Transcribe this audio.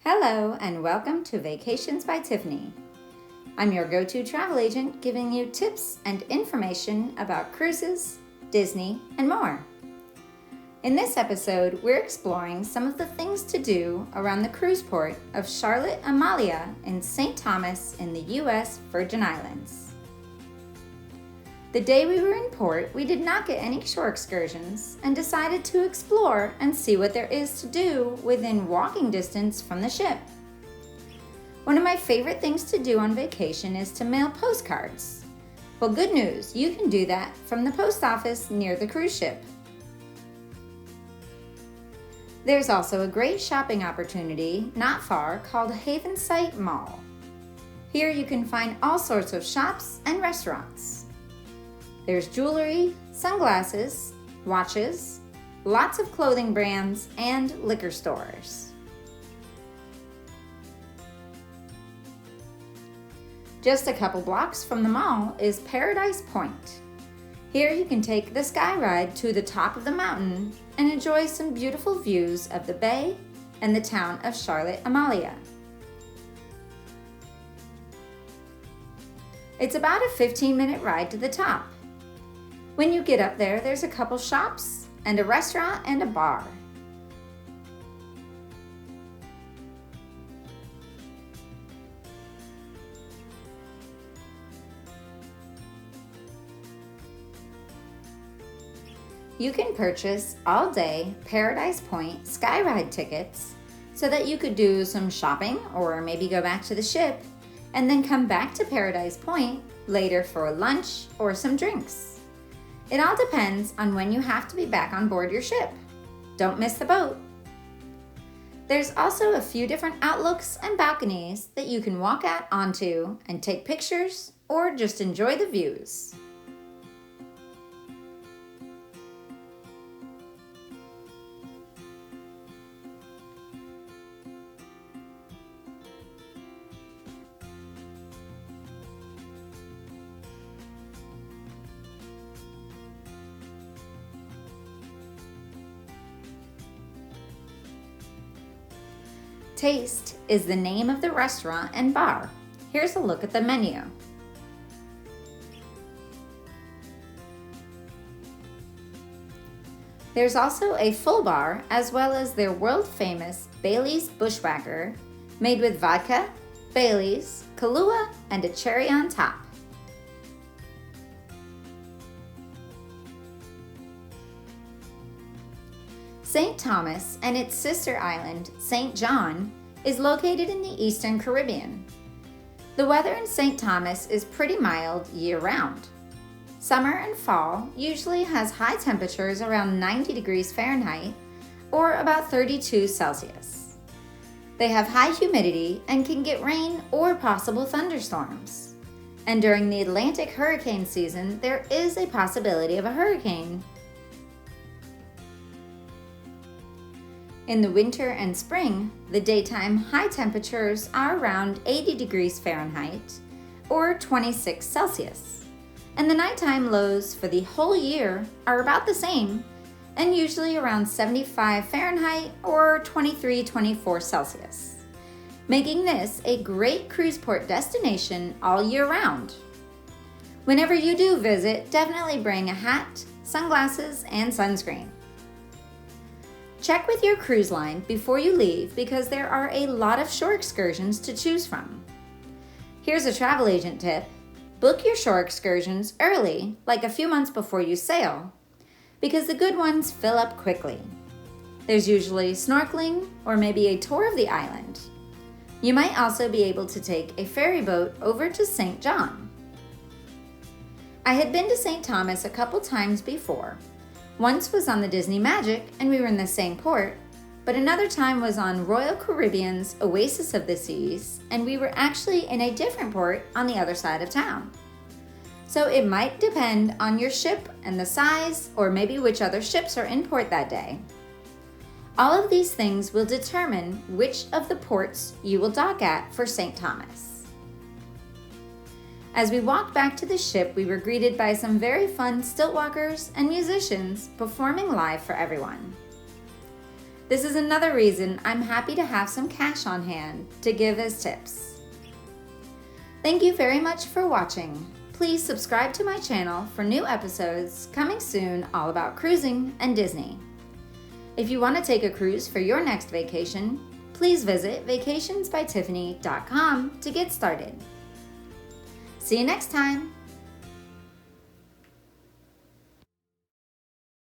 Hello and welcome to Vacations by Tiffany. I'm your go-to travel agent giving you tips and information about cruises, Disney, and more. In this episode, we're exploring some of the things to do around the cruise port of Charlotte Amalie in St. Thomas in the U.S. Virgin Islands. The day we were in port, we did not get any shore excursions and decided to explore and see what there is to do within walking distance from the ship. One of my favorite things to do on vacation is to mail postcards. Well, good news, you can do that from the post office near the cruise ship. There's also a great shopping opportunity not far called Havensight Mall. Here you can find all sorts of shops and restaurants. There's jewelry, sunglasses, watches, lots of clothing brands, and liquor stores. Just a couple blocks from the mall is Paradise Point. Here you can take the sky ride to the top of the mountain and enjoy some beautiful views of the bay and the town of Charlotte Amalie. It's about a 15-minute ride to the top. When you get up there, there's a couple shops and a restaurant and a bar. You can purchase all-day Paradise Point Skyride tickets so that you could do some shopping or maybe go back to the ship and then come back to Paradise Point later for lunch or some drinks. It all depends on when you have to be back on board your ship. Don't miss the boat. There's also a few different outlooks and balconies that you can walk out onto and take pictures or just enjoy the views. Taste is the name of the restaurant and bar. Here's a look at the menu. There's also a full bar as well as their world-famous Bailey's Bushwhacker made with vodka, Bailey's, Kahlua, and a cherry on top. St. Thomas and its sister island, St. John, is located in the Eastern Caribbean. The weather in St. Thomas is pretty mild year-round. Summer and fall usually has high temperatures around 90 degrees Fahrenheit or about 32 Celsius. They have high humidity and can get rain or possible thunderstorms. And during the Atlantic hurricane season, there is a possibility of a hurricane. In the winter and spring, the daytime high temperatures are around 80 degrees Fahrenheit or 26 Celsius, and the nighttime lows for the whole year are about the same and usually around 75 Fahrenheit or 23-24 Celsius, making this a great cruise port destination all year round. Whenever you do visit, definitely bring a hat, sunglasses, and sunscreen. Check with your cruise line before you leave because there are a lot of shore excursions to choose from. Here's a travel agent tip. Book your shore excursions early, like a few months before you sail, because the good ones fill up quickly. There's usually snorkeling or maybe a tour of the island. You might also be able to take a ferry boat over to St. John. I had been to St. Thomas a couple times before. Once was on the Disney Magic and we were in the same port, but another time was on Royal Caribbean's Oasis of the Seas and we were actually in a different port on the other side of town. So it might depend on your ship and the size or maybe which other ships are in port that day. All of these things will determine which of the ports you will dock at for St. Thomas. As we walked back to the ship, we were greeted by some very fun stilt walkers and musicians performing live for everyone. This is another reason I'm happy to have some cash on hand to give as tips. Thank you very much for watching. Please subscribe to my channel for new episodes coming soon all about cruising and Disney. If you want to take a cruise for your next vacation, please visit vacationsbytiffany.com to get started. See you next time!